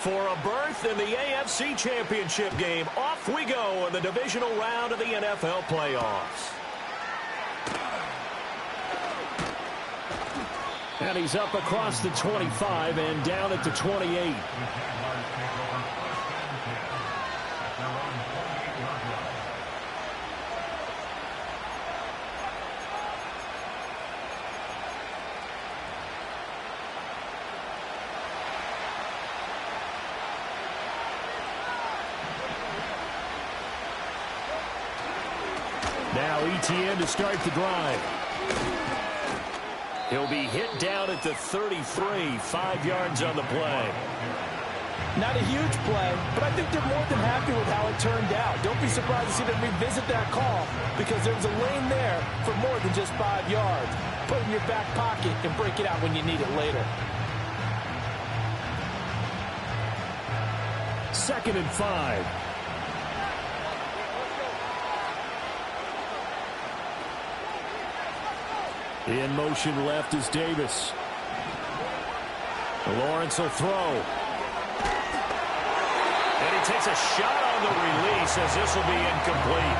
For a berth in the AFC Championship game, off we go in the divisional round of the NFL playoffs. And he's up across the 25 and down at the 28. Now ETN to start the drive. He'll be hit down at the 33, 5 yards on the play. Not a huge play, but I think they're more than happy with how it turned out. Don't be surprised to see them revisit that call because there was a lane there for more than just 5 yards. Put it in your back pocket and break it out when you need it later. 2nd and 5. In motion left is Davis. Lawrence will throw. And he takes a shot on the release as this will be incomplete.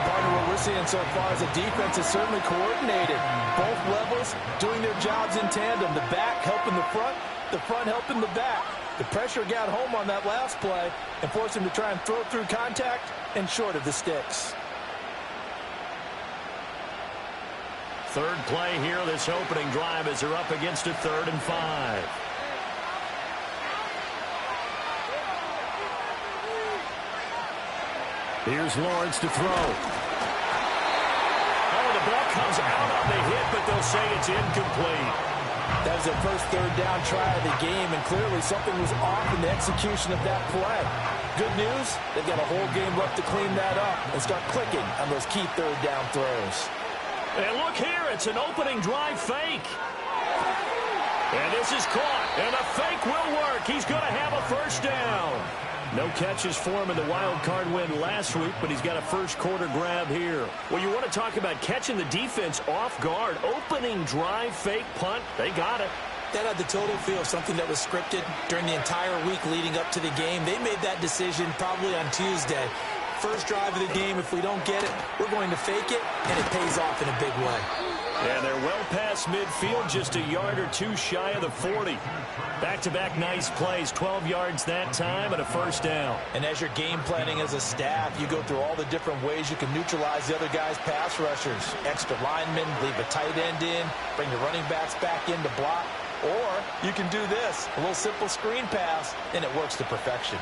Partner, what we're seeing so far is the defense is certainly coordinated. Both levels doing their jobs in tandem. The back helping the front helping the back. The pressure got home on that last play and forced him to try and throw through contact and short of the sticks. Third play here, this opening drive as they're up against a 3rd and 5. Here's Lawrence to throw. Oh, the ball comes out on the hit, but they'll say it's incomplete. That was their first 3rd down try of the game, and clearly something was off in the execution of that play. Good news, they've got a whole game left to clean that up and start clicking on those key 3rd down throws. And look here, it's an opening drive fake. And this is caught, and a fake will work. He's going to have a first down. No catches for him in the wild card win last week, but he's got a first quarter grab here. Well, you want to talk about catching the defense off guard. Opening drive fake punt, they got it. That had the total feel of something that was scripted during the entire week leading up to the game. They made that decision probably on Tuesday. First drive of the game, if we don't get it, we're going to fake it, and it pays off in a big way. And they're well past midfield, just a yard or two shy of the 40. Back-to-back nice plays, 12 yards that time and a first down. And as you're game planning as a staff, you go through all the different ways you can neutralize the other guy's pass rushers. Extra linemen, leave a tight end in, bring the running backs back in to block. Or you can do this, a little simple screen pass, and it works to perfection.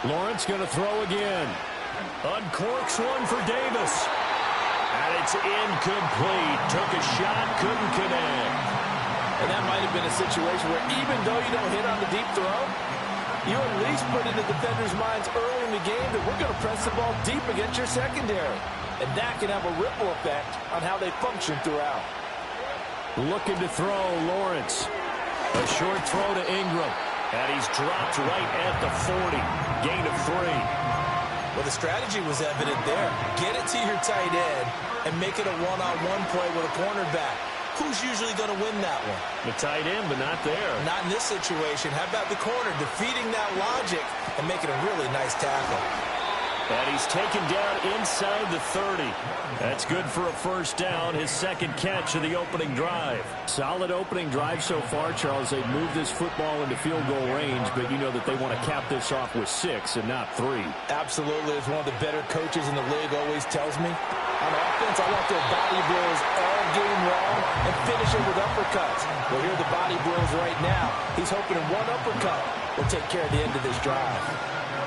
Lawrence going to throw again. Uncorks one for Davis. And it's incomplete. Took a shot, couldn't connect. And that might have been a situation where even though you don't hit on the deep throw, you at least put in the defenders' minds early in the game that we're going to press the ball deep against your secondary. And that can have a ripple effect on how they function throughout. Looking to throw, Lawrence. A short throw to Ingram. And he's dropped right at the 40. Gain of 3. Well, the strategy was evident there. Get it to your tight end and make it a one-on-one play with a cornerback. Who's usually going to win that one? The tight end, but not there. Not in this situation. How about the corner defeating that logic and making a really nice tackle? And he's taken down inside the 30. That's good for a first down, his second catch of the opening drive. Solid opening drive so far, Charles. They've moved this football into field goal range, but you know that they want to cap this off with 6 and not 3. Absolutely. As one of the better coaches in the league always tells me, on offense, I want their body blows all game long and finish it with uppercuts. Well, here are the body blows right now. He's hoping in one uppercut will take care of the end of this drive.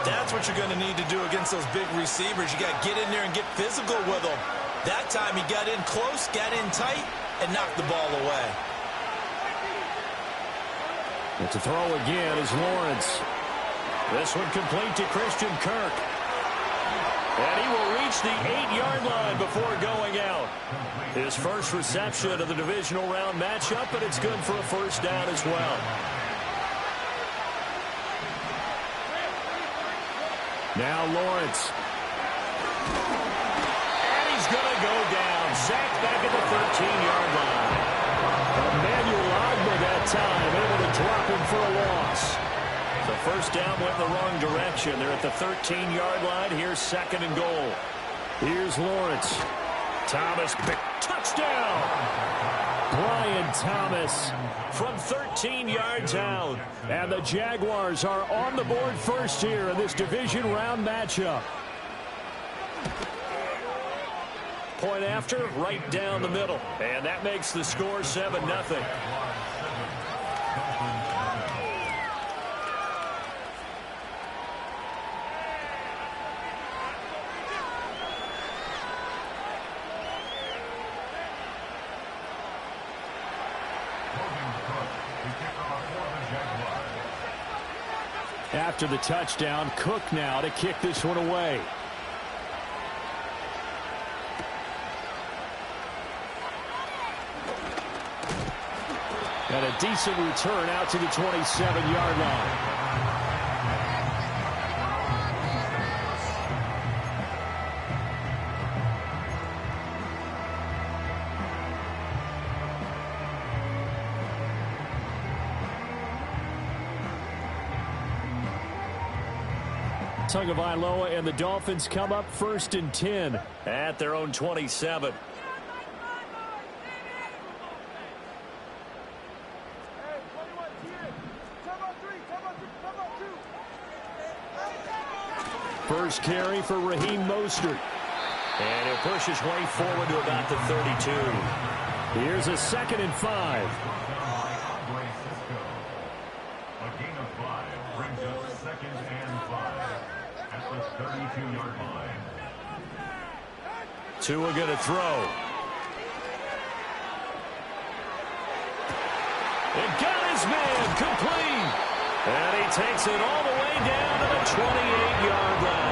That's what you're going to need to do against those big receivers. You got to get in there and get physical with them. That time he got in close, got in tight, and knocked the ball away. And to throw again is Lawrence. This one complete to Christian Kirk. And he will reach the 8-yard line before going out. His first reception of the divisional round matchup, and it's good for a first down as well. Now Lawrence. And he's going to go down. sacked back at the 13-yard line. Emmanuel Ogba that time, able to drop him for a loss. The first down went the wrong direction. They're at the 13-yard line. Here's second and goal. Here's Lawrence. Thomas, big touchdown. Brian Thomas from 13 yards out. And the Jaguars are on the board first here in this division round matchup. Point after, right down the middle. And that makes the score 7-0. After the touchdown, Cook now to kick this one away. And a decent return out to the 27-yard line. Tagovailoa and the Dolphins come up first and 10 at their own 27. First carry for Raheem Mostert. And he'll push his way forward to about the 32. Here's a 2nd and 5. A gain of 5 brings us 2nd and 5 at the 32-yard line. Tua going to throw. And got his man complete. And he takes it all the way down to the 28-yard line.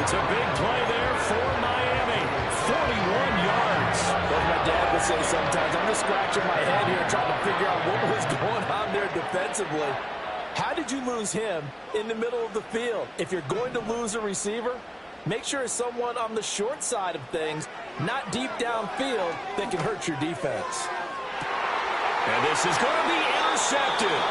It's a big play there for Miami. 41 yards. As my dad would say sometimes, I'm just scratching my head here trying to figure out what was going on there defensively. How did you lose him in the middle of the field? If you're going to lose a receiver, make sure it's someone on the short side of things, not deep downfield, that can hurt your defense. And this is going to be intercepted.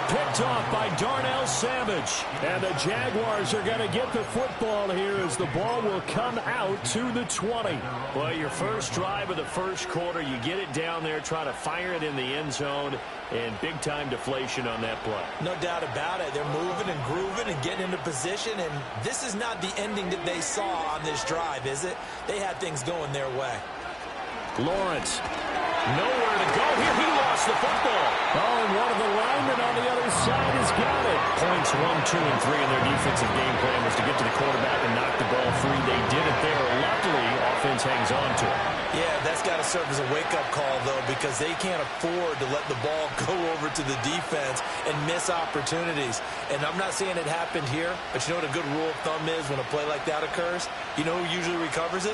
Picked off by Darnell Savage. And the Jaguars are going to get the football here as the ball will come out to the 20. Well, your first drive of the first quarter, you get it down there, try to fire it in the end zone, and big-time deflation on that play. No doubt about it. They're moving and grooving and getting into position, and this is not the ending that they saw on this drive, is it? They had things going their way. Lawrence, nowhere to go here. He lost the football. Oh, and one of the linemen on the other side has got it. Points 1, 2, and 3 in their defensive game plan was to get to the quarterback and knock the ball free. They did it there. Luckily, offense hangs on to it. Yeah, that's got to serve as a wake-up call, though, because they can't afford to let the ball go over to the defense and miss opportunities. And I'm not saying it happened here, but you know what a good rule of thumb is when a play like that occurs? You know who usually recovers it?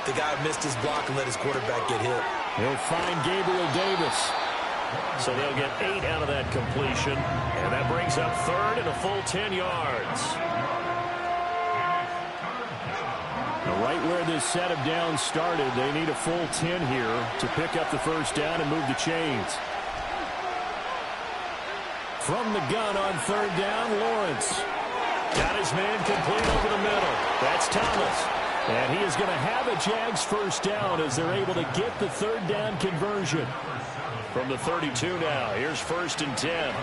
The guy missed his block and let his quarterback get hit. He'll find Gabriel Davis. So they'll get 8 out of that completion. And that brings up third and a full 10 yards. Now right where this set of downs started, they need a full 10 here to pick up the first down and move the chains. From the gun on third down, Lawrence. Got his man complete over the middle. That's Thomas. And he is going to have a Jags first down as they're able to get the third down conversion. From the 32 now, here's 1st and 10.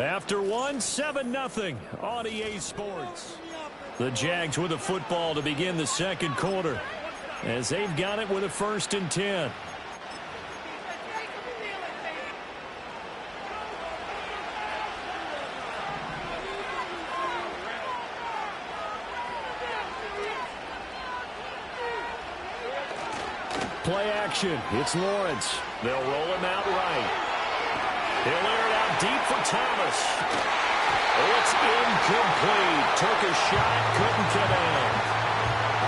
After 7-0 on EA Sports. The Jags with the football to begin the second quarter as they've got it with a 1st and 10. Play action. It's Lawrence. They'll roll him out right. He'll air it out deep for Thomas. It's incomplete. Took a shot, couldn't get in.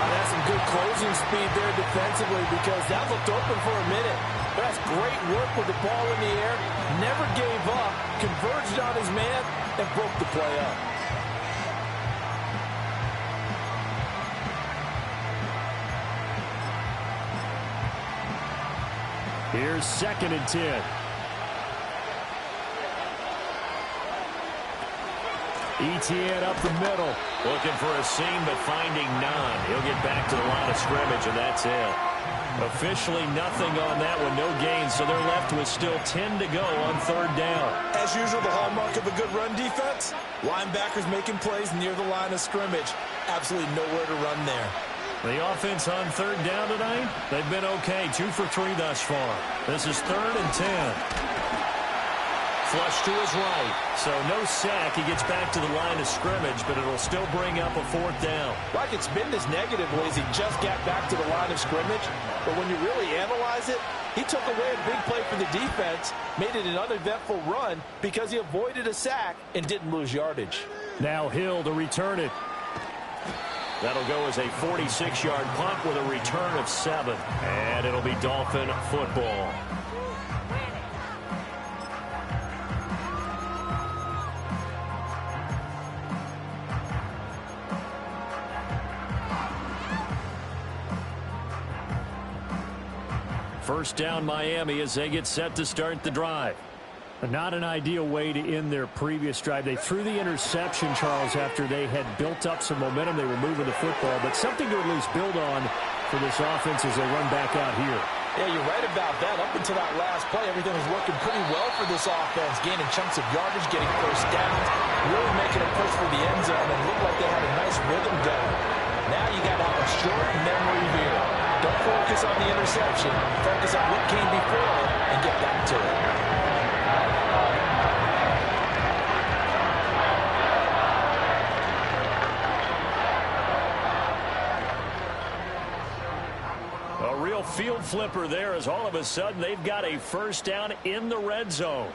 That's some good closing speed there defensively because that looked open for a minute. But that's great work with the ball in the air. Never gave up. Converged on his man. and broke the play up. Here's 2nd and 10. Etienne up the middle. Looking for a seam, but finding none. He'll get back to the line of scrimmage, and that's it. Officially nothing on that one, no gain, so they're left with still 10 to go on 3rd down. As usual, the hallmark of a good run defense, linebackers making plays near the line of scrimmage. Absolutely nowhere to run there. The offense on 3rd down tonight, they've been okay, 2 for 3 thus far. This is 3rd and 10. Flush to his right, so no sack. He gets back to the line of scrimmage, but it'll still bring up a 4th down. Like it's been this negatively as he just got back to the line of scrimmage, but when you really analyze it, he took away a big play for the defense, made it an uneventful run because he avoided a sack and didn't lose yardage. Now Hill to return it. That'll go as a 46-yard punt with a return of 7, and it'll be Dolphin football. First down Miami as they get set to start the drive. Not an ideal way to end their previous drive. They threw the interception, Charles, after they had built up some momentum. They were moving the football, but something to at least build on for this offense as they run back out here. Yeah, you're right about that. Up until that last play, everything was working pretty well for this offense, gaining chunks of yardage, getting first downs, really making a push for the end zone, and looked like they had a nice rhythm going. Now you got to have a short memory here. Don't focus on the interception. Focus on what came before it and get back to it. A real field flipper there as all of a sudden they've got a first down in the red zone.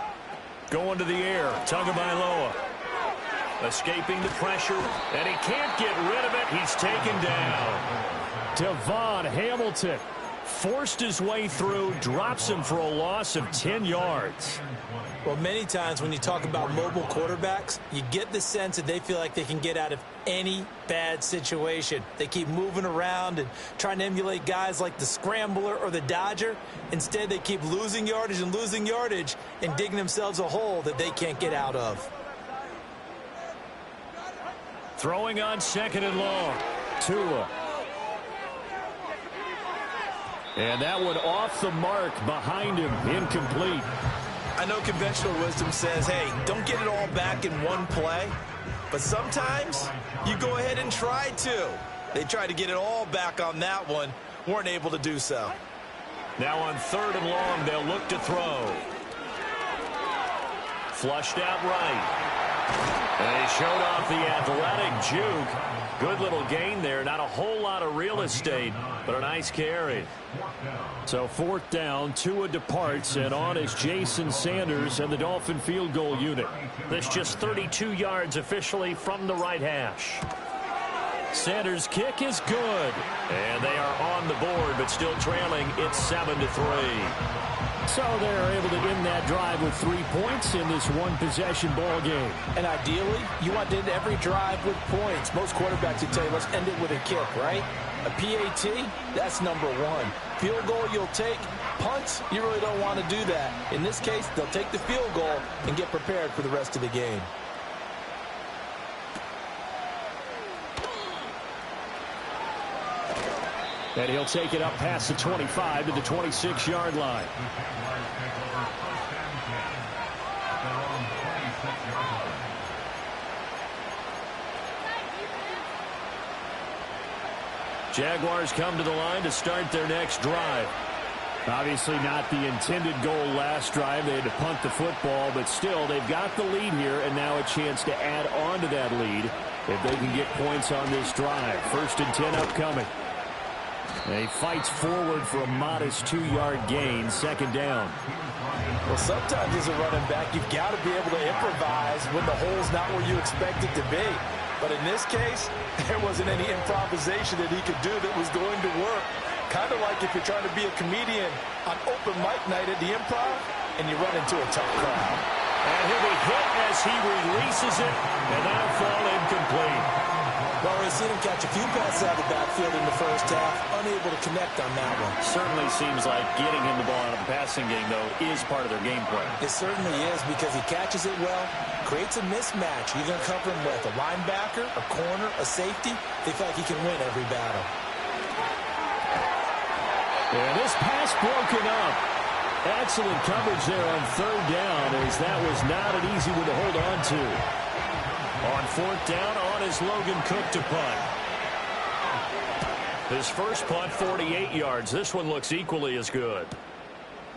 Going to the air, Tagovailoa. Escaping the pressure, and he can't get rid of it. He's taken down. Devon Hamilton forced his way through, drops him for a loss of 10 yards. Well, many times when you talk about mobile quarterbacks, you get the sense that they feel like they can get out of any bad situation. They keep moving around and trying to emulate guys like the Scrambler or the Dodger. Instead, they keep losing yardage and digging themselves a hole that they can't get out of. Throwing on 2nd and long. Tua. And that one off the mark behind him, incomplete. I know conventional wisdom says, hey, don't get it all back in one play. But sometimes you go ahead and try to. They tried to get it all back on that one, weren't able to do so. Now on 3rd and long, they'll look to throw. Flushed out right. And he showed off the athletic juke. Good little gain there. Not a whole lot of real estate, but a nice carry. So 4th down, Tua departs, and on is Jason Sanders and the Dolphin field goal unit. This just 32 yards officially from the right hash. Sanders' kick is good, and they are on the board, but still trailing. It's 7-3. So they're able to end that drive with 3 points in this one-possession ball game. And ideally, you want to end every drive with points. Most quarterbacks would tell you, let's end it with a kick, right? A PAT, that's number 1. Field goal you'll take. Punts, you really don't want to do that. In this case, they'll take the field goal and get prepared for the rest of the game. And he'll take it up past the 25 to the 26-yard line. Jaguars come to the line to start their next drive. Obviously not the intended goal last drive. They had to punt the football, but still they've got the lead here, and now a chance to add on to that lead if they can get points on this drive. 1st and 10 upcoming. And he fights forward for a modest 2-yard gain, 2nd down. Well, sometimes as a running back, you've got to be able to improvise when the hole's not where you expect it to be. But in this case, there wasn't any improvisation that he could do that was going to work. Kind of like if you're trying to be a comedian on open mic night at the Improv and you run into a tough crowd. And he'll be hit as he releases it, and that'll fall incomplete. Well, we've seen him catch a few passes out of the backfield in the first half, unable to connect on that one. Certainly seems like getting him the ball out of the passing game, though, is part of their game plan. It certainly is, because he catches it well, creates a mismatch. You're going to cover him with a linebacker, a corner, a safety. They feel like he can win every battle. And this pass broken up. Excellent coverage there on third down, as that was not an easy one to hold on to. On fourth down, on is Logan Cook to punt. His first punt, 48 yards. This one looks equally as good.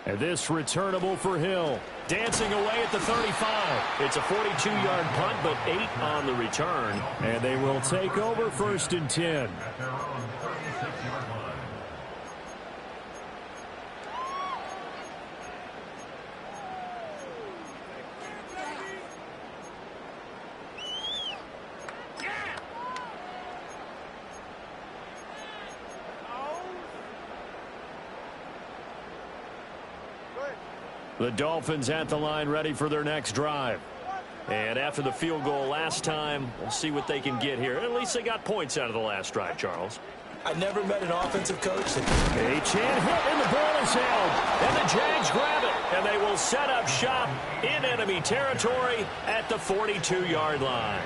And this returnable for Hill. Dancing away at the 35. It's a 42-yard punt, but 8 on the return. And they will take over first and 10. At their own 36-yard line. The Dolphins at the line, ready for their next drive. And after the field goal last time, we'll see what they can get here. At least they got points out of the last drive, Charles. I never met an offensive coach that... A chance hit, and the ball is held. And the Jags grab it, and they will set up shop in enemy territory at the 42-yard line.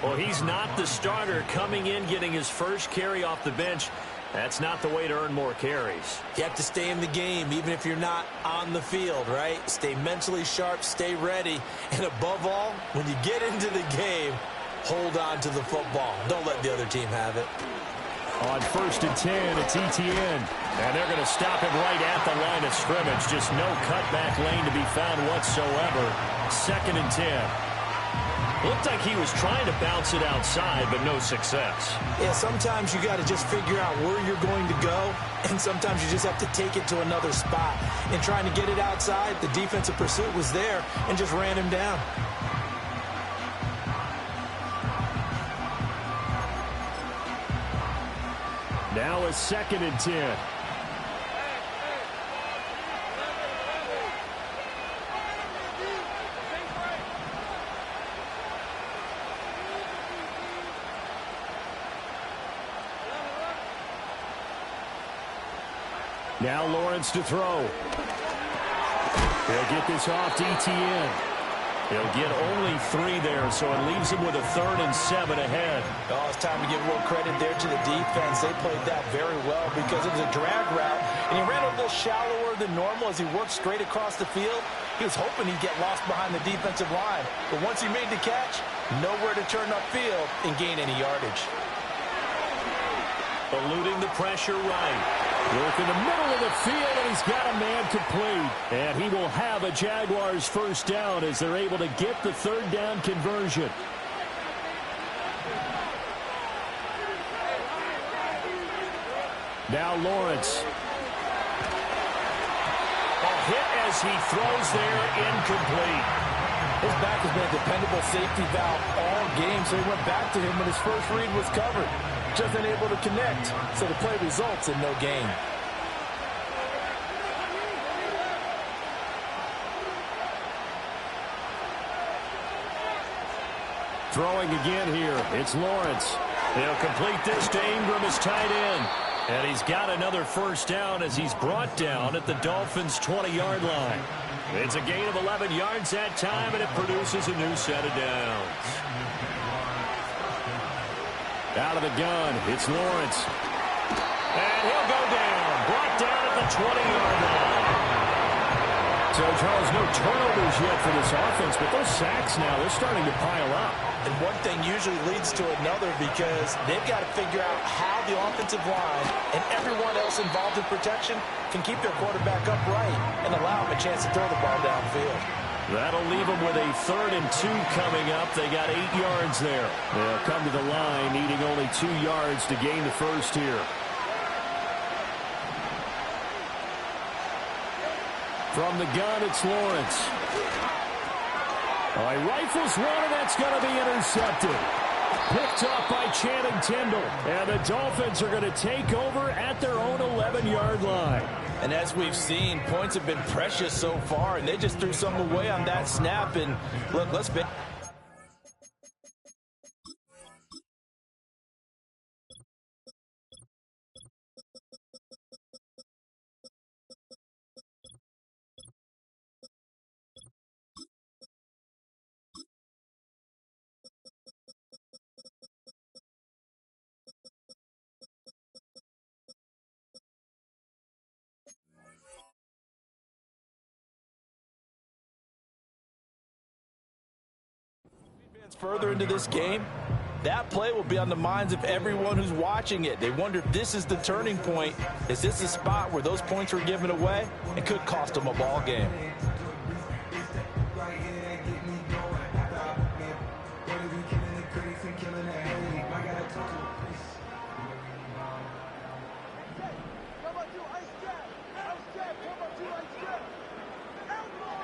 Well, he's not the starter coming in, getting his first carry off the bench. That's not the way to earn more carries. You have to stay in the game, even if you're not on the field, right? Stay mentally sharp, stay ready, and above all, when you get into the game, hold on to the football. Don't let the other team have it. On first and 10, it's Etienne. And they're going to stop him right at the line of scrimmage. Just no cutback lane to be found whatsoever. Second and 10. Looked like he was trying to bounce it outside, but no success. Yeah, sometimes you got to just figure out where you're going to go, and sometimes you just have to take it to another spot. In trying to get it outside, the defensive pursuit was there and just ran him down. Now a second and 10. Now Lawrence to throw. He'll get this off to Etienne. He'll get only 3 there, so it leaves him with a 3rd and 7 ahead. Oh, it's time to give a little credit there to the defense. They played that very well because it was a drag route, and he ran a little shallower than normal as he worked straight across the field. He was hoping he'd get lost behind the defensive line, but once he made the catch, nowhere to turn upfield and gain any yardage. Eluding the pressure right. Work in the middle of the field, and he's got a man complete. And he will have a Jaguars first down as they're able to get the 3rd down conversion. Now Lawrence. A hit as he throws there, incomplete. His back has been a dependable safety valve all game, so he went back to him when his first read was covered. Just unable to connect, so the play results in no gain. Throwing again here, it's Lawrence. He'll complete this to Ingram as tight end. And he's got another first down as he's brought down at the Dolphins' 20-yard line. It's a gain of 11 yards that time, and it produces a new set of downs. Out of the gun, it's Lawrence. And he'll go down, brought down at the 20-yard line. So, Charles, no turnovers yet for this offense, but those sacks now, they're starting to pile up. And one thing usually leads to another because they've got to figure out how the offensive line and everyone else involved in protection can keep their quarterback upright and allow him a chance to throw the ball downfield. That'll leave them with a 3rd and 2 coming up. They got 8 yards there. They'll come to the line needing only 2 yards to gain the first here. From the gun, it's Lawrence. He rifles one, and that's going to be intercepted. Picked up by Channing Tindall. And the Dolphins are going to take over at their own 11-yard line. And as we've seen, points have been precious so far, and they just threw some away on that snap. And look, let's be... further into this game, that play will be on the minds of everyone who's watching it. They wonder if this is the turning point. Is this a spot where those points were given away? It could cost them a ball game.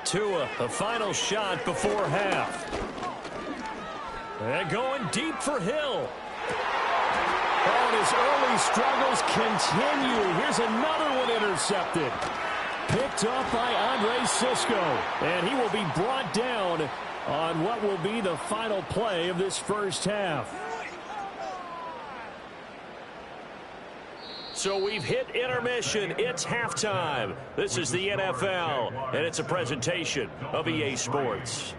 Tua, the final shot before half. And going deep for Hill. Oh, and his early struggles continue. Here's another one intercepted. Picked up by Andre Cisco. And he will be brought down on what will be the final play of this first half. So we've hit intermission. It's halftime. This is the NFL, and it's a presentation of EA Sports.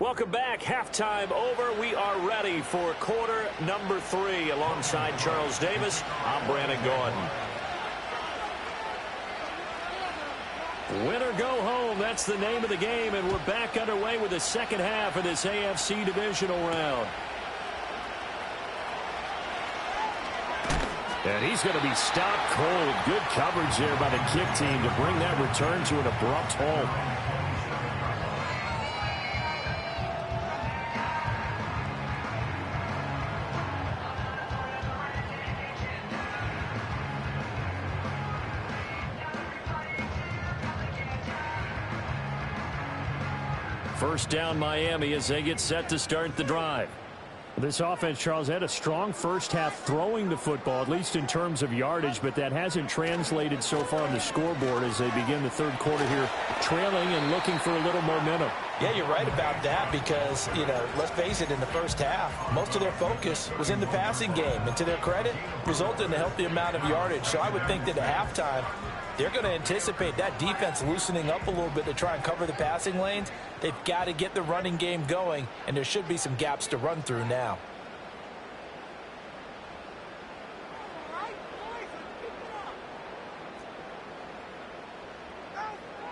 Welcome back. Halftime over. We are ready for quarter number 3. Alongside Charles Davis, I'm Brandon Gordon. Win or go home, that's the name of the game, and we're back underway with the second half of this AFC divisional round. And he's going to be stopped cold. Good coverage there by the kick team to bring that return to an abrupt halt. First down Miami as they get set to start the drive. This offense, Charles, had a strong first half throwing the football, at least in terms of yardage, but that hasn't translated so far on the scoreboard as they begin the third quarter here, trailing and looking for a little momentum. Yeah, you're right about that because, let's face it, in the first half, most of their focus was in the passing game. And to their credit, resulted in a healthy amount of yardage. So I would think that at halftime, they're going to anticipate that defense loosening up a little bit to try and cover the passing lanes. They've got to get the running game going, and there should be some gaps to run through now.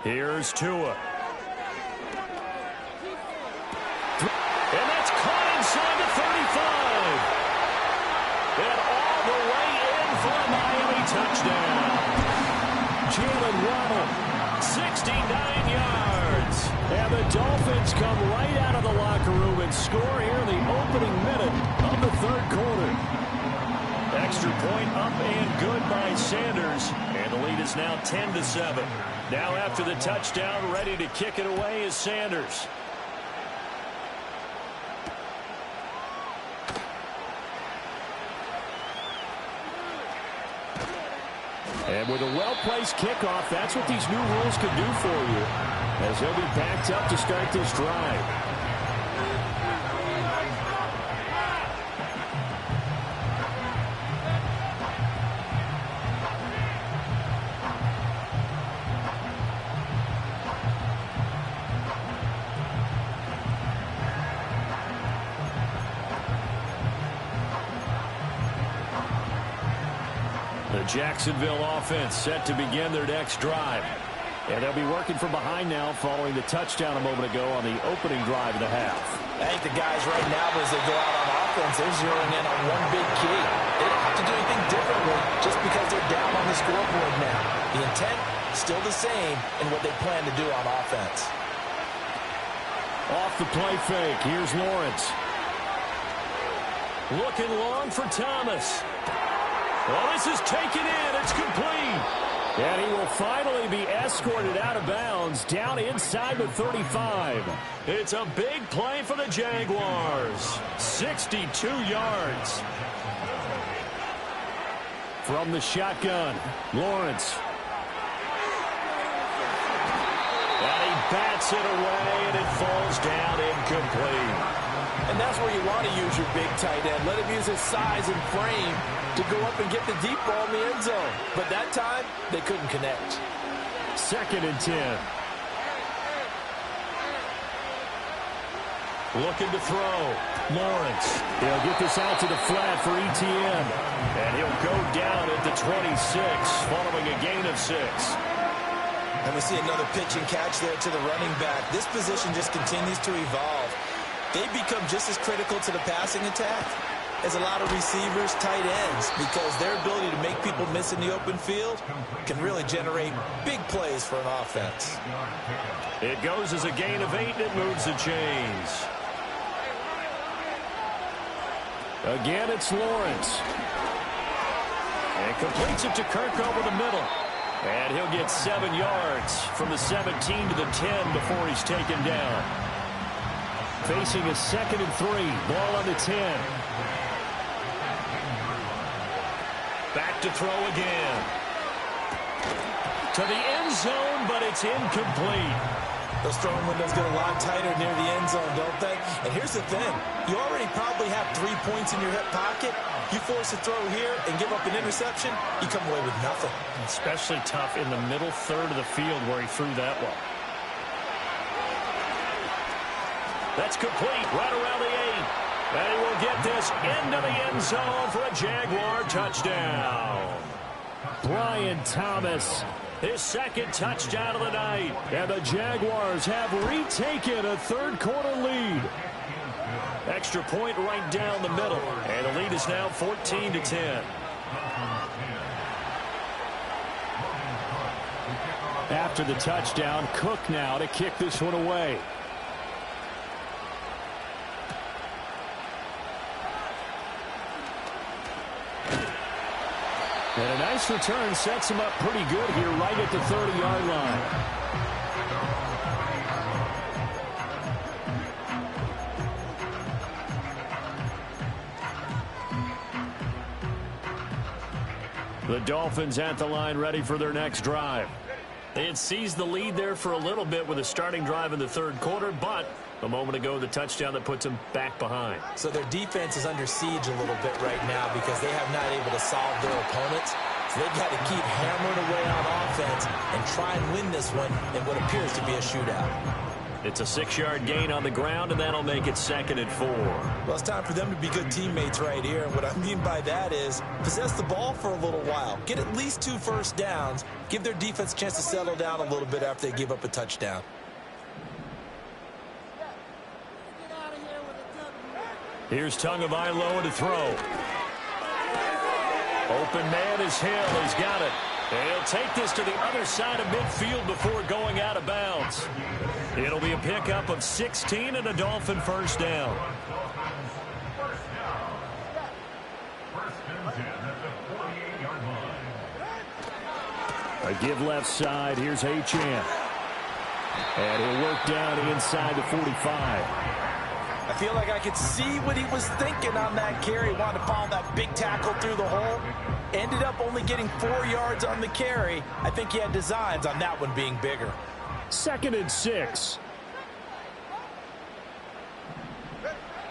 Here's Tua. And that's caught inside the 35. And all the way in for a Miami touchdown. Jalen Waddle, 69 yards. And the Dolphins come right out of the locker room and score here in the opening minute of the third quarter. Extra point up and good by Sanders. And the lead is now 10-7. Now after the touchdown, ready to kick it away is Sanders. And with a well-placed kickoff, that's what these new rules could do for you, as they'll be backed up to start this drive. The Jacksonville offense set to begin their next drive. And they'll be working from behind now following the touchdown a moment ago on the opening drive of the half. I think the guys right now, as they go out on offense, they're zeroing in on one big key. They don't have to do anything differently just because they're down on the scoreboard now. The intent still the same in what they plan to do on offense. Off the play fake, here's Lawrence. Looking long for Thomas. Well, this is taken in. It's complete. And he will finally be escorted out of bounds down inside the 35. It's a big play for the Jaguars. 62 yards. From the shotgun, Lawrence. And he bats it away, and it falls down incomplete. And that's where you want to use your big tight end. Let him use his size and frame to go up and get the deep ball in the end zone. But that time, they couldn't connect. 2nd and 10. Looking to throw. Lawrence. He'll get this out to the flat for ETN. And he'll go down at the 26, following a gain of 6. And we see another pitch and catch there to the running back. This position just continues to evolve. They become just as critical to the passing attack as a lot of receivers, tight ends, because their ability to make people miss in the open field can really generate big plays for an offense. It goes as a gain of 8, and it moves the chains. Again, it's Lawrence. And completes it to Kirk over the middle. And he'll get 7 yards from the 17 to the 10 before he's taken down. Facing a 2nd and 3. Ball on the 10. Back to throw again. To the end zone, but it's incomplete. Those throwing windows get a lot tighter near the end zone, don't they? And here's the thing. You already probably have 3 points in your hip pocket. You force a throw here and give up an interception, you come away with nothing. Especially tough in the middle third of the field where he threw that one. That's complete right around the 8. And he will get this into the end zone for a Jaguar touchdown. Brian Thomas, his 2nd touchdown of the night. And the Jaguars have retaken a 3rd-quarter lead. Extra point right down the middle. And the lead is now 14-10. After the touchdown, Cook now to kick this one away. And a nice return sets him up pretty good here right at the 30-yard line. The Dolphins at the line ready for their next drive. They had seized the lead there for a little bit with a starting drive in the 3rd quarter, but a moment ago the touchdown that puts them back behind. So their defense is under siege a little bit right now because they have not able to solve their opponents. So they've got to keep hammering away on offense and try and win this one in what appears to be a shootout. It's a 6-yard gain on the ground, and that'll make it 2nd and 4. Well, it's time for them to be good teammates right here. And what I mean by that is possess the ball for a little while. Get at least 2 first downs. Give their defense a chance to settle down a little bit after they give up a touchdown. Here's Tagovailoa to throw. Open man is Hill. He's got it. And he'll take this to the other side of midfield before going out of bounds. It'll be a pickup of 16 and a Dolphin first down. A give left side. Here's Achane. And he'll work down inside the 45. I feel like I could see what he was thinking on that carry. He wanted to follow that big tackle through the hole. Ended up only getting 4 yards on the carry. I think he had designs on that one being bigger. 2nd and 6.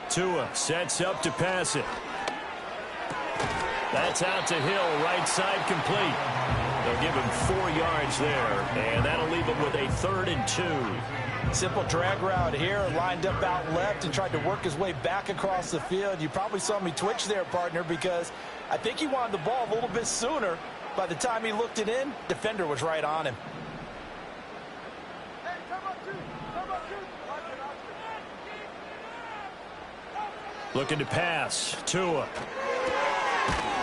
Tua sets up to pass it. That's out to Hill, right side complete. They'll give him 4 yards there, and that'll leave him with a 3rd and 2. Simple drag route here, lined up out left and tried to work his way back across the field. You probably saw me twitch there, partner, because I think he wanted the ball a little bit sooner. By the time he looked it in, defender was right on him. Looking to pass. Tua.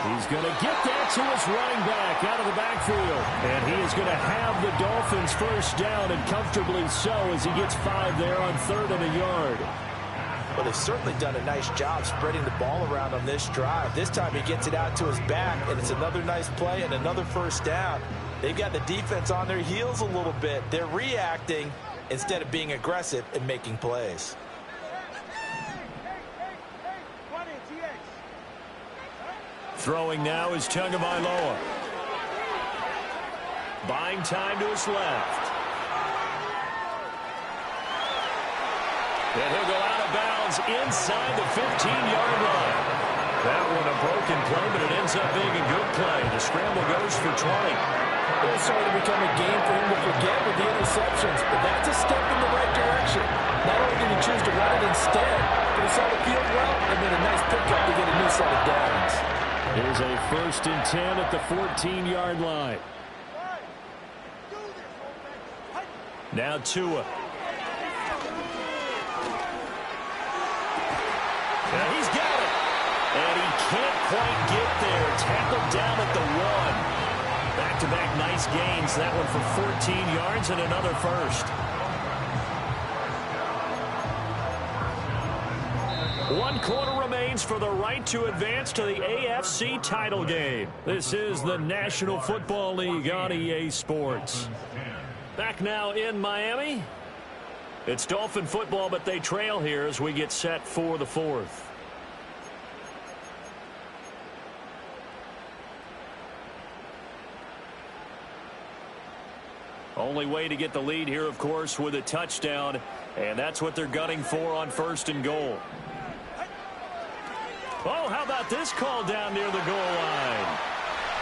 He's going to get that to his running back out of the backfield. And he is going to have the Dolphins first down, and comfortably so, as he gets 5 there on 3rd and a yard. Well, they've certainly done a nice job spreading the ball around on this drive. This time he gets it out to his back, and it's another nice play and another first down. They've got the defense on their heels a little bit. They're reacting instead of being aggressive and making plays. Throwing now is Tagovailoa. Buying time to his left. And he'll go out of bounds inside the 15-yard line. That one a broken play, but it ends up being a good play. The scramble goes for 20. It's starting to become a game for him to forget with the interceptions, but that's a step in the right direction. Not only did he choose to run it instead, but he saw the field well and made a nice pickup to get a new set of downs. Here's a 1st and 10 at the 14-yard line. Now Tua. And he's got it. And he can't quite get there. Tackled down at the 1. Back-to-back nice gains. That one for 14 yards and another first. One quarter remains for the right to advance to the AFC title game. This is the National Football League on EA Sports. Back now in Miami. It's Dolphin football, but they trail here as we get set for the 4th. Only way to get the lead here, of course, with a touchdown, and that's what they're gunning for on 1st and goal. Oh, how about this call down near the goal line?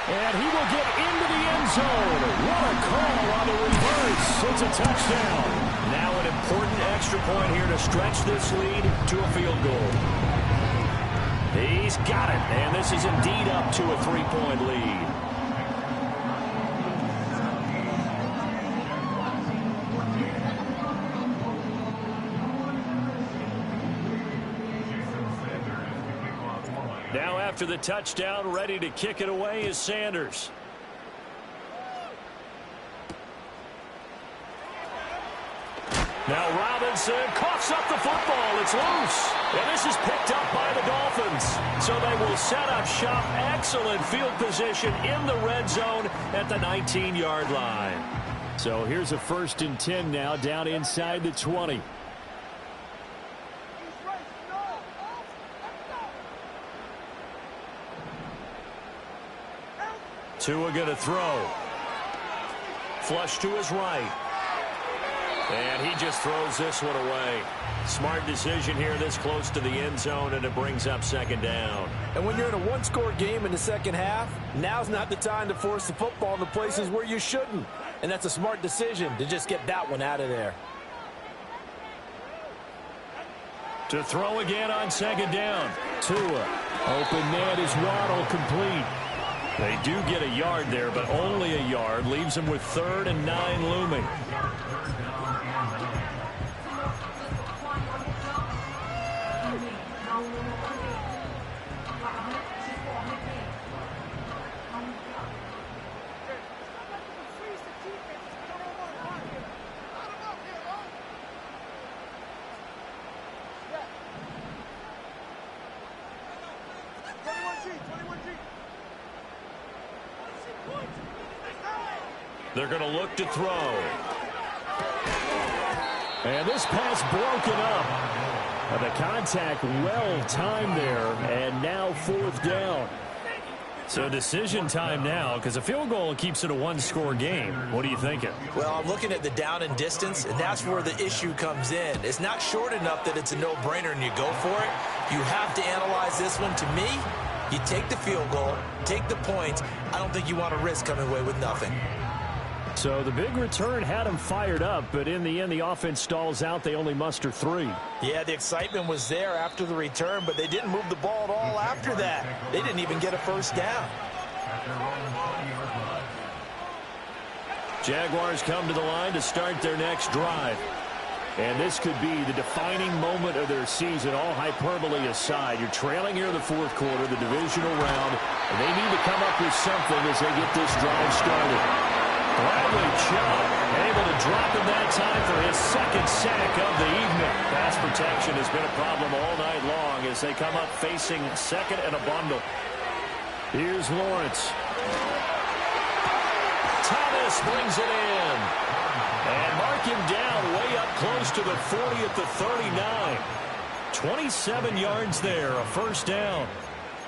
And he will get into the end zone. What a call on the reverse. It's a touchdown. Now an important extra point here to stretch this lead to a field goal. He's got it, and this is indeed up to a 3-point lead. Now after the touchdown, ready to kick it away is Sanders. Now Robinson coughs up the football. It's loose. And this is picked up by the Dolphins. So they will set up shop. Excellent field position in the red zone at the 19-yard line. So here's a 1st and 10 now down inside the 20. Tua going to throw. Flush to his right. And he just throws this one away. Smart decision here this close to the end zone, and it brings up 2nd down. And when you're in a one-score game in the second half, now's not the time to force the football in the places where you shouldn't. And that's a smart decision to just get that one out of there. To throw again on 2nd down. Tua. Open man is Waddle, complete. They do get a yard there, but only a yard. Leaves them with 3rd and 9 looming. They're going to look to throw. And this pass broken up. And the contact well timed there. And now 4th down. So decision time now, because a field goal keeps it a one-score game. What are you thinking? Well, I'm looking at the down and distance, and that's where the issue comes in. It's not short enough that it's a no-brainer and you go for it. You have to analyze this one. To me, you take the field goal, take the points. I don't think you want to risk coming away with nothing. So the big return had them fired up, but in the end, the offense stalls out. They only muster 3. Yeah, the excitement was there after the return, but they didn't move the ball at all after that. They didn't even get a 1st down. Jaguars come to the line to start their next drive. And this could be the defining moment of their season, all hyperbole aside. You're trailing here in the 4th quarter, the divisional round, and they need to come up with something as they get this drive started. Bradley Chubb able to drop him that time for his second sack of the evening. Pass protection has been a problem all night long as they come up facing second and a bundle. Here's Lawrence. Thomas brings it in. And mark him down way up close to the 40 at the 39. 27 yards there, a first down.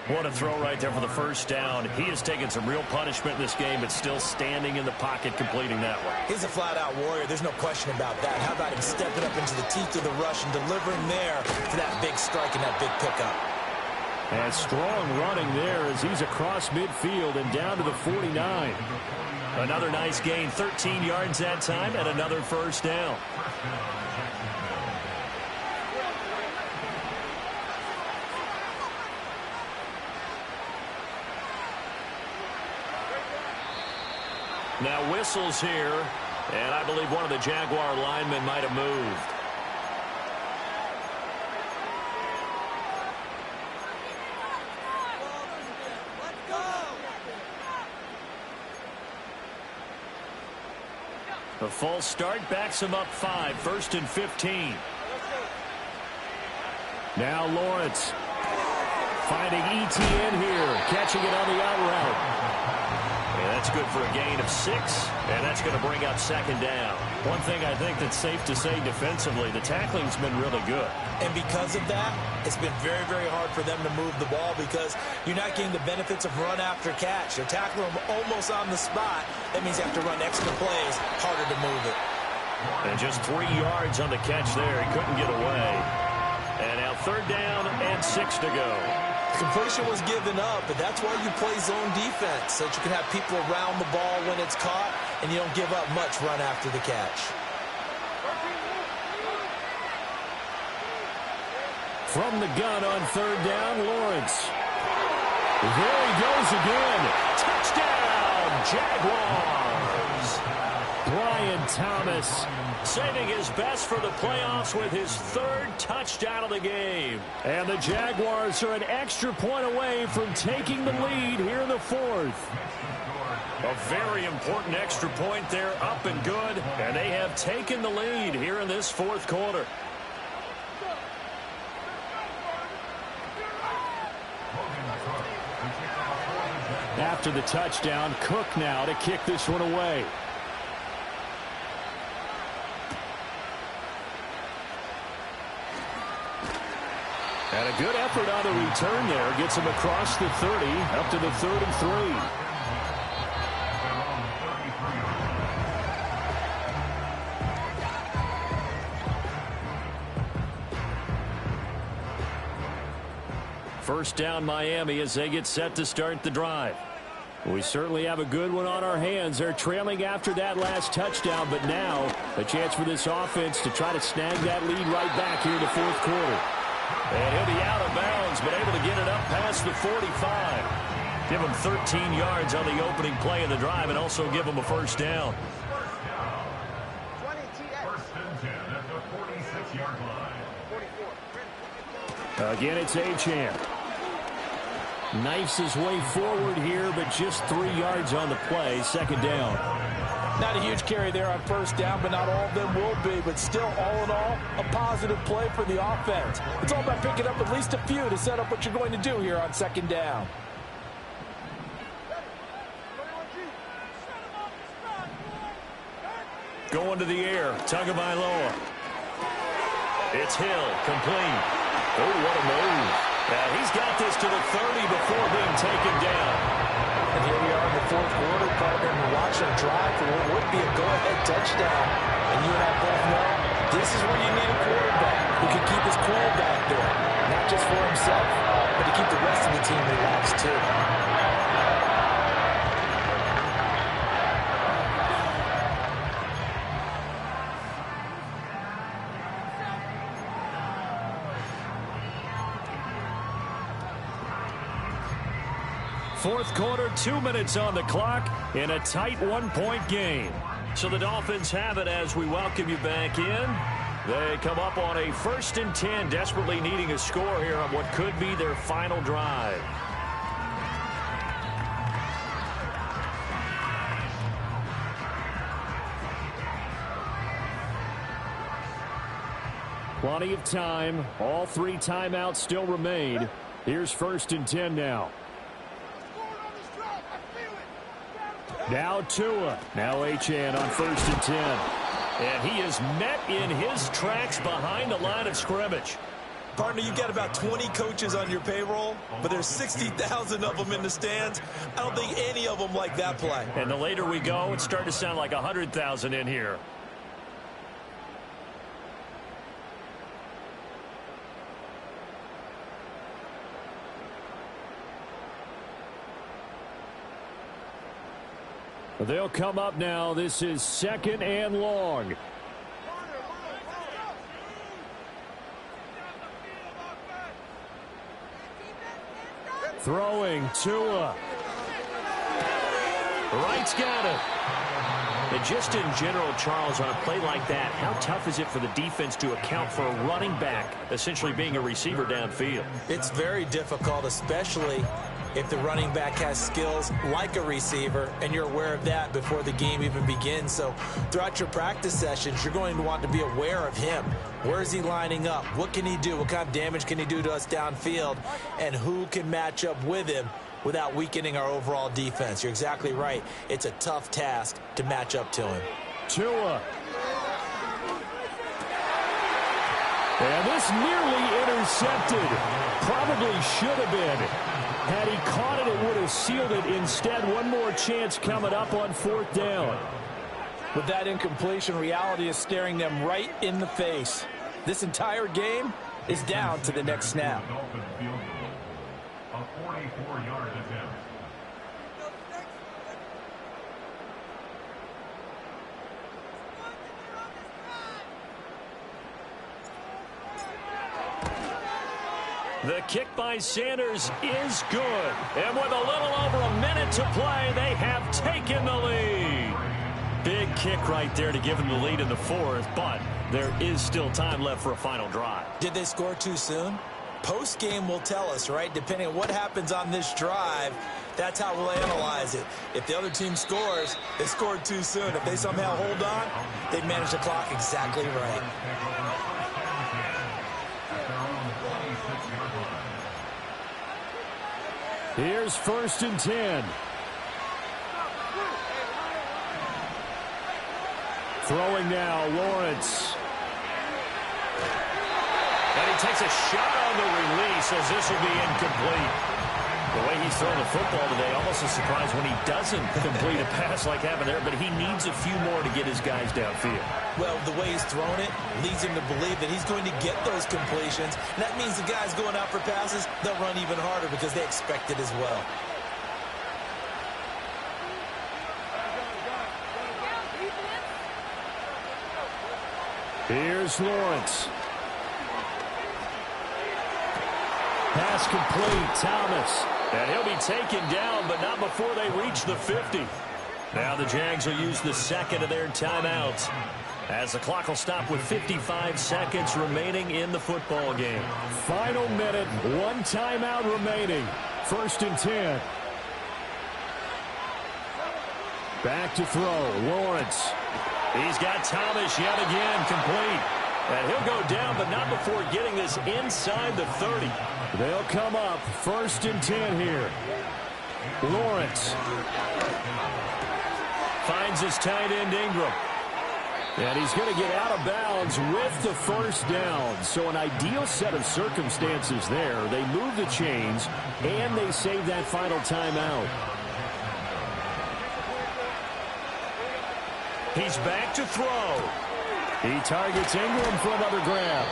What a throw right there for the first down. He has taken some real punishment in this game, but still standing in the pocket, completing that one. He's a flat-out warrior. There's no question about that. How about him stepping up into the teeth of the rush and delivering there for that big strike and that big pickup? And strong running there as he's across midfield and down to the 49. Another nice gain, 13 yards that time, and another first down. Now whistles here, and I believe one of the Jaguar linemen might have moved. The false start backs him up 5, 1st and 15. Now Lawrence finding ETN here, catching it on the out route. And that's good for a gain of 6, and that's going to bring up second down. One thing I think that's safe to say defensively, the tackling's been really good. And because of that, it's been very, very hard for them to move the ball because you're not getting the benefits of run after catch. They're tackling them almost on the spot. That means you have to run extra plays, harder to move it. And just 3 yards on the catch there. He couldn't get away. And now third down and 6 to go. Completion was given up, but that's why you play zone defense, so that you can have people around the ball when it's caught, and you don't give up much run after the catch. From the gun on third down, Lawrence. There he goes again. Touchdown, Jaguars. Brian Thomas saving his best for the playoffs with his 3rd touchdown of the game. And the Jaguars are an extra point away from taking the lead here in the 4th. A very important extra point there, up and good. And they have taken the lead here in this 4th quarter. After the touchdown, Cook now to kick this one away. And a good effort on the return there. Gets him across the 30, up to the 33. First down Miami as they get set to start the drive. We certainly have a good one on our hands. They're trailing after that last touchdown, but now a chance for this offense to try to snag that lead right back here in the 4th quarter. And he'll be out of bounds, but able to get it up past the 45. Give him 13 yards on the opening play of the drive and also give him a first down. First and 10 at the 46-yard line. Again, it's Achane. Knifes his way forward here, but just 3 yards on the play. Second down. Not a huge carry there on first down, but not all of them will be. But still, all in all, a positive play for the offense. It's all about picking up at least a few to set up what you're going to do here on second down. Going to the air. Tagovailoa. It's Hill. Complete. Oh, what a move. He's got this to the 30 before being taken down. And here we are in the 4th quarter, partner, and we're watching a drive for what would be a go-ahead touchdown. And you and I both know this is where you need a quarterback who can keep his cool back there. Not just for himself, but to keep the rest of the team relaxed, too. Fourth quarter, 2 minutes on the clock in a tight 1-point game. So the Dolphins have it as we welcome you back in. They come up on a 1st and 10, desperately needing a score here on what could be their final drive. Plenty of time. All 3 timeouts still remain. Here's 1st and 10 now. Now Tua. Now Achane on 1st and 10. And he is met in his tracks behind the line of scrimmage. Partner, you've got about 20 coaches on your payroll, but there's 60,000 of them in the stands. I don't think any of them like that play. And the later we go, it's starting to sound like 100,000 in here. They'll come up now. This is 2nd and long. Throwing Tua. Wright's got it. And just in general, Charles, on a play like that, how tough is it for the defense to account for a running back essentially being a receiver downfield? It's very difficult, especially if the running back has skills like a receiver, and you're aware of that before the game even begins. So throughout your practice sessions, you're going to want to be aware of him. Where is he lining up? What can he do? What kind of damage can he do to us downfield? And who can match up with him without weakening our overall defense? You're exactly right. It's a tough task to match up to him. Tua. And this nearly intercepted. Probably should have been. Had he caught it, it would have sealed it. Instead, one more chance coming up on 4th down. With that incompletion, reality is staring them right in the face. This entire game is down to the next snap. Dolphins field goal. A 44-yard attempt. The kick by Sanders is good. And with a little over a minute to play, they have taken the lead. Big kick right there to give them the lead in the 4th, but there is still time left for a final drive. Did they score too soon? Post-game will tell us, right? Depending on what happens on this drive, that's how we'll analyze it. If the other team scores, they scored too soon. If they somehow hold on, they manage the clock exactly right. Here's 1st and 10. Throwing now, Lawrence. And he takes a shot on the release as this will be incomplete. The way he's throwing the football today, almost a surprise when he doesn't complete a pass like happened there, but he needs a few more to get his guys downfield. Well, the way he's thrown it leads him to believe that he's going to get those completions. And that means the guys going out for passes, they'll run even harder because they expect it as well. Here's Lawrence. Pass complete, Thomas. And he'll be taken down, but not before they reach the 50. Now the Jags will use the 2nd of their timeouts, as the clock will stop with 55 seconds remaining in the football game. Final minute, 1 timeout remaining. 1st and 10. Back to throw, Lawrence. He's got Thomas yet again, complete. And he'll go down, but not before getting this inside the 30. They'll come up 1st and 10 here. Lawrence finds his tight end Ingram. And he's going to get out of bounds with the 1st down. So an ideal set of circumstances there. They move the chains, and they save that final timeout. He's back to throw. He targets Ingram for another grab.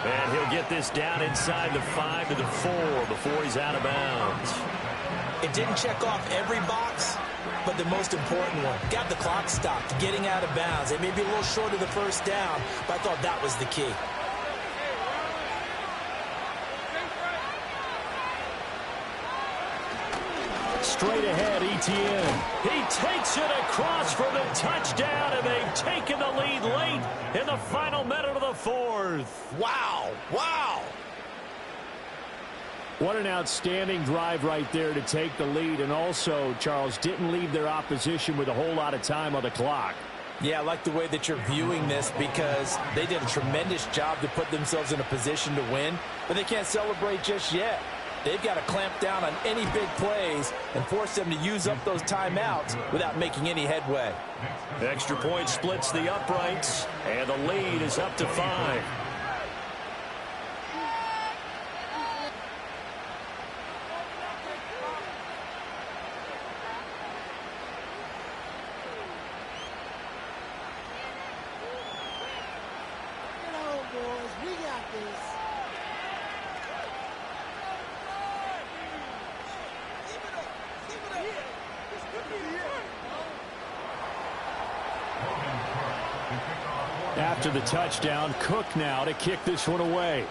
And he'll get this down inside the 5 to the 4 before he's out of bounds. It didn't check off every box, but the most important one. Got the clock stopped, getting out of bounds. It may be a little short of the 1st down, but I thought that was the key. Straight ahead, Etienne. He takes it across for the touchdown, and they've taken the lead late in the final minute of the 4th. Wow, wow. What an outstanding drive right there to take the lead, and also, Charles, didn't leave their opposition with a whole lot of time on the clock. Yeah, I like the way that you're viewing this because they did a tremendous job to put themselves in a position to win, but they can't celebrate just yet. They've got to clamp down on any big plays and force them to use up those timeouts without making any headway. Extra point splits the uprights, and the lead is up to 5. After the touchdown, Cook now to kick this one away.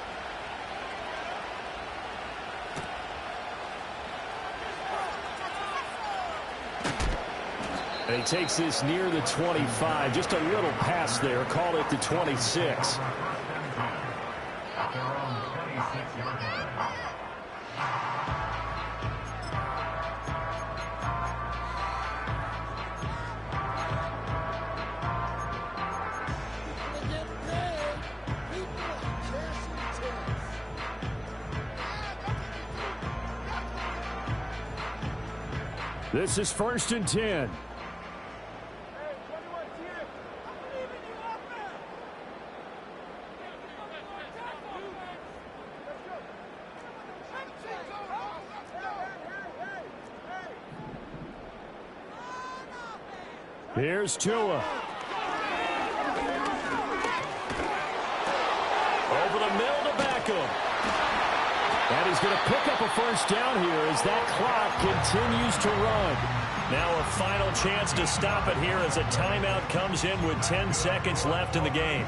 And he takes this near the 25. Just a little pass there. Call it the 26. This is 1st and 10. Here's Tua. Over the middle to Beckham. And he's going to pick up a first down here as that clock continues to run. Now a final chance to stop it here as a timeout comes in with 10 seconds left in the game.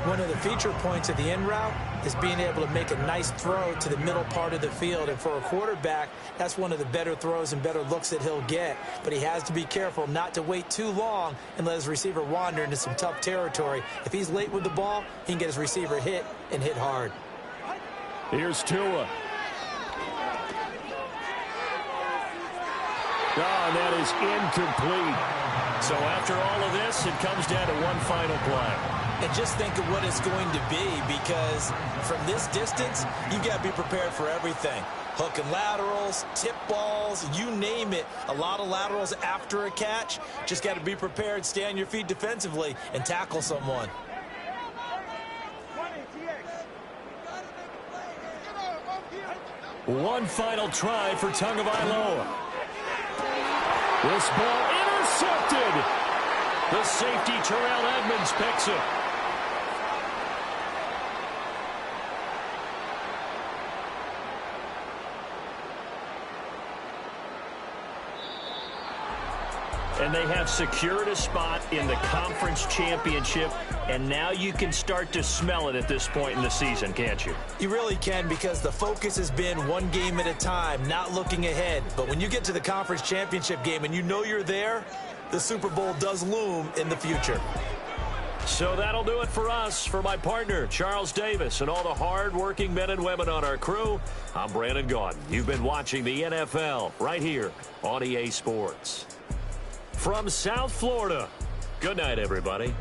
One of the feature points of the in route is being able to make a nice throw to the middle part of the field. And for a quarterback, that's one of the better throws and better looks that he'll get. But he has to be careful not to wait too long and let his receiver wander into some tough territory. If he's late with the ball, he can get his receiver hit and hit hard. Here's Tua. Oh, and that is incomplete. So after all of this, it comes down to one final play. And just think of what it's going to be, because from this distance, you've got to be prepared for everything. Hook and laterals, tip balls, you name it. A lot of laterals after a catch. Just got to be prepared, stay on your feet defensively, and tackle someone. One final try for Tagovailoa. This ball intercepted. The safety, Terrell Edmonds, picks it. And they have secured a spot in the conference championship, and now you can start to smell it at this point in the season, can't you? You really can, because the focus has been one game at a time, not looking ahead. But when you get to the conference championship game and you know you're there, the Super Bowl does loom in the future. So that'll do it for us. For my partner, Charles Davis, and all the hard-working men and women on our crew, I'm Brandon Gaudin. You've been watching the NFL right here on EA Sports. From South Florida, good night, everybody.